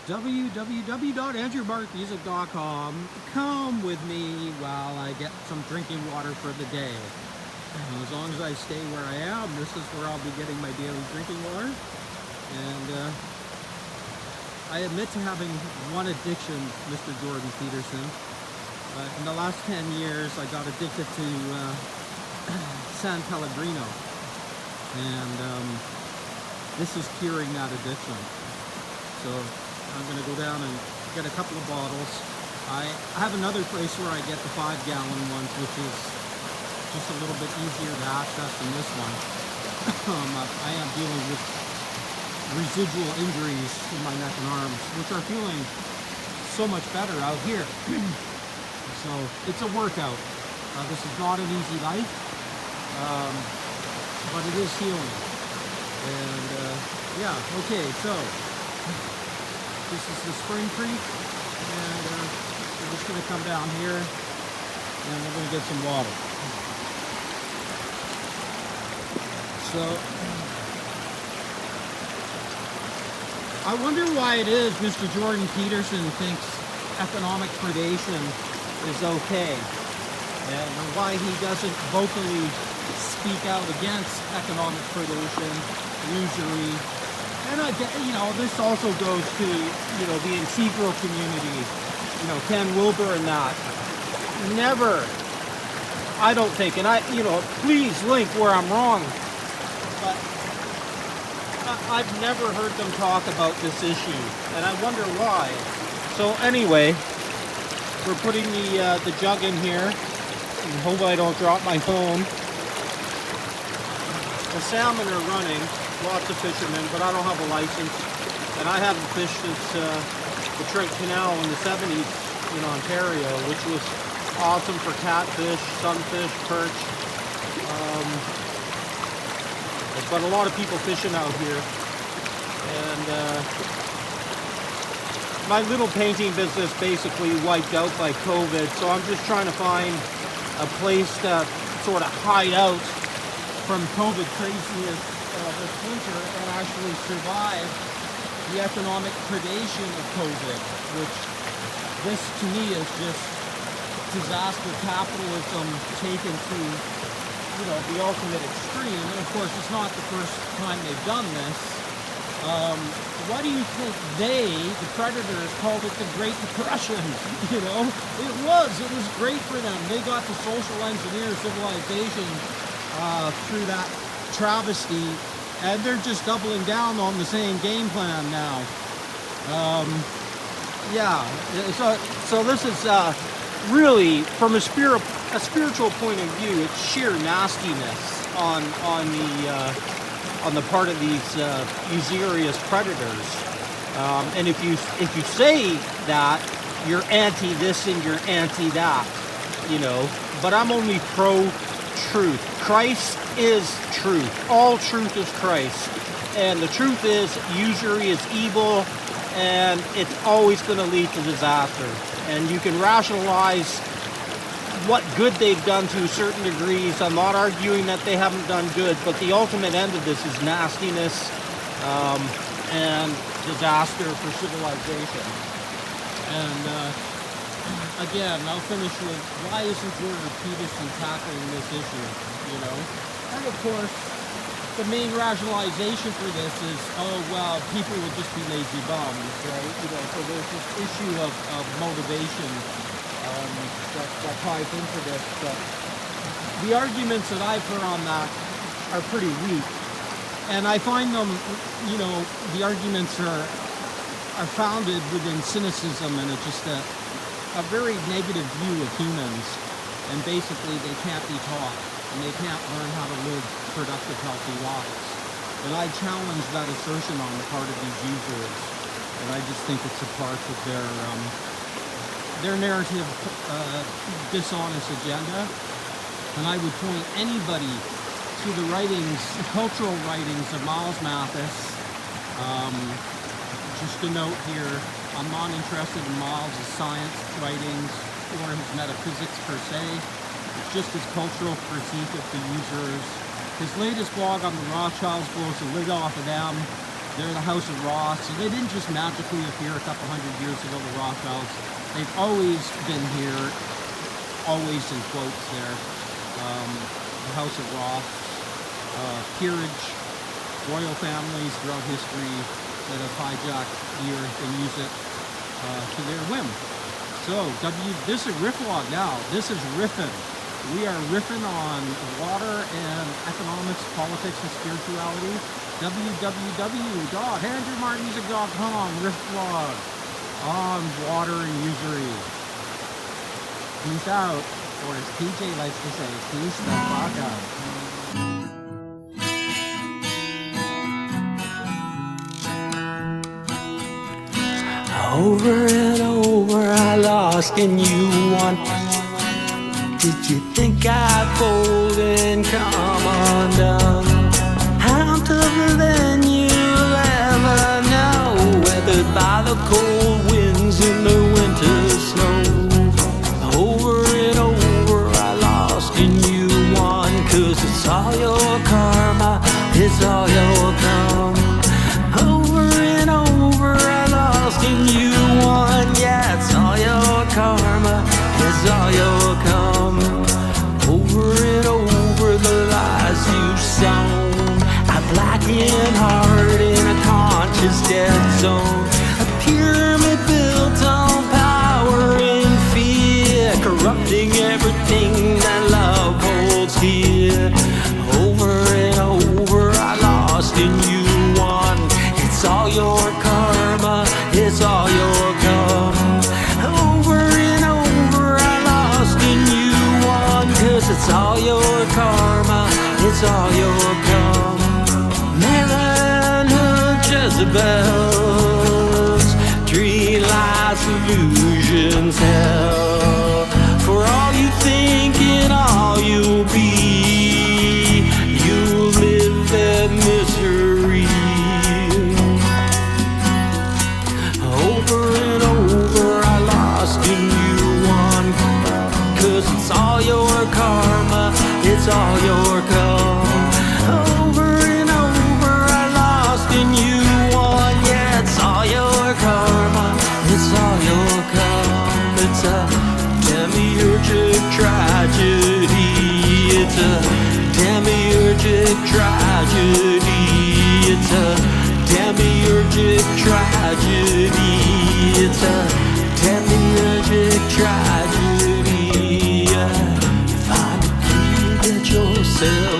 www.andrewmarkmusic.com. Come with me while I get some drinking water for the day. As long as I stay where I am, this is where I'll be getting my daily drinking water. And I admit to having one addiction, Mr. Jordan Peterson. In the last 10 years, I got addicted to San Pellegrino. And this is curing that addiction. So I'm going to go down and get a couple of bottles. I have another place where I get the 5-gallon ones, which is just a little bit easier to access than this one. I am dealing with residual injuries in my neck and arms, which are feeling so much better out here. So it's a workout. This is not an easy life, but it is healing. And yeah, okay, so this is the Spring Creek, and we're just going to come down here and we're going to get some water. So I wonder why it is Mr. Jordan Peterson thinks economic predation is okay, and why he doesn't vocally speak out against economic predation, usury. And this also goes to, the integral community, Ken Wilber and that. Never, I don't think, and please link where I'm wrong, but I've never heard them talk about this issue, and I wonder why. So anyway, we're putting the jug in here, and hope I don't drop my phone. The salmon are running. Lots of fishermen, but I don't have a license, and I haven't fished since the Trent Canal in the 70s in Ontario, which was awesome for catfish, sunfish, perch, but a lot of people fishing out here, and my little painting business basically wiped out by COVID, so I'm just trying to find a place to sort of hide out from COVID craziness this winter and actually survive the economic predation of COVID, which this to me is just disaster capitalism taken to, the ultimate extreme. And of course, it's not the first time they've done this. Why do you think the predators, called it the Great Depression? It was great for them. They got to social engineer civilization through that travesty, and they're just doubling down on the same game plan now. So this is really, from a spiritual point of view, it's sheer nastiness on the part of these usurious predators. And if you say that, you're anti this and you're anti that, but I'm only pro truth. Christ is truth. All truth is Christ. And the truth is, usury is evil, and it's always going to lead to disaster. And you can rationalize what good they've done to certain degrees. I'm not arguing that they haven't done good, but the ultimate end of this is nastiness and disaster for civilization. And again, I'll finish with, why isn't Jordan Peterson tackling this issue, And of course, the main rationalization for this is, people would just be lazy bums, right? So there's this issue of motivation that ties into this. But the arguments that I've heard on that are pretty weak. And I find them, the arguments are founded within cynicism, and it's just a very negative view of humans, and basically they can't be taught, and they can't learn how to live productive, healthy lives. And I challenge that assertion on the part of these users, and I just think it's a part of their narrative, dishonest agenda. And I would point anybody to the writings, the cultural writings of Miles Mathis. Just a note here, I'm not interested in Miles' science writings or his metaphysics per se. It's just his cultural critique of the users. His latest blog on the Rothschilds blows the lid off of them. They're the House of Ross. So they didn't just magically appear a couple hundred years ago, the Rothschilds. They've always been here, always in quotes there. The House of Ross, peerage, royal families throughout history that have hijacked the earth and use it to their whim. So, this is Riffvlog now. This is riffing. We are riffing on water and economics, politics, and spirituality. www.andrewmartinmusic.com, Riffvlog on water and usury. Peace out, or as PJ likes to say, peace the fuck out. Over and over I lost and you won. Did you think I'd fold and come undone? I'm tougher than you'll ever know, weathered by the cold winds in the winter snow. Over and over I lost and you won, 'cause it's all your karma, it's all your come. Over and over I lost and you won, yeah, it's all your karma, it's all your come. Over and over the lies you've sown, a blackened heart in a conscious dead zone. A pyramid built on power and fear, corrupting everything that love holds dear. Over and over I lost and you won, it's all your karma, it's all your come. Over and over I lost and you won, 'cause it's all your karma, it's all your come. Maryland, Jezebels, dream lies, illusions, hell. For all you think and all you'll be, you live that misery. Over and over I lost and you won, 'cause it's all your karma, it's all your come. Over and over I lost and you won, yeah, it's all your karma, it's all your come. It's a demiurgic tragedy, it's a demiurgic tragedy, it's a demiurgic tragedy, it's a demiurgic tragedy. Find a key, get yourself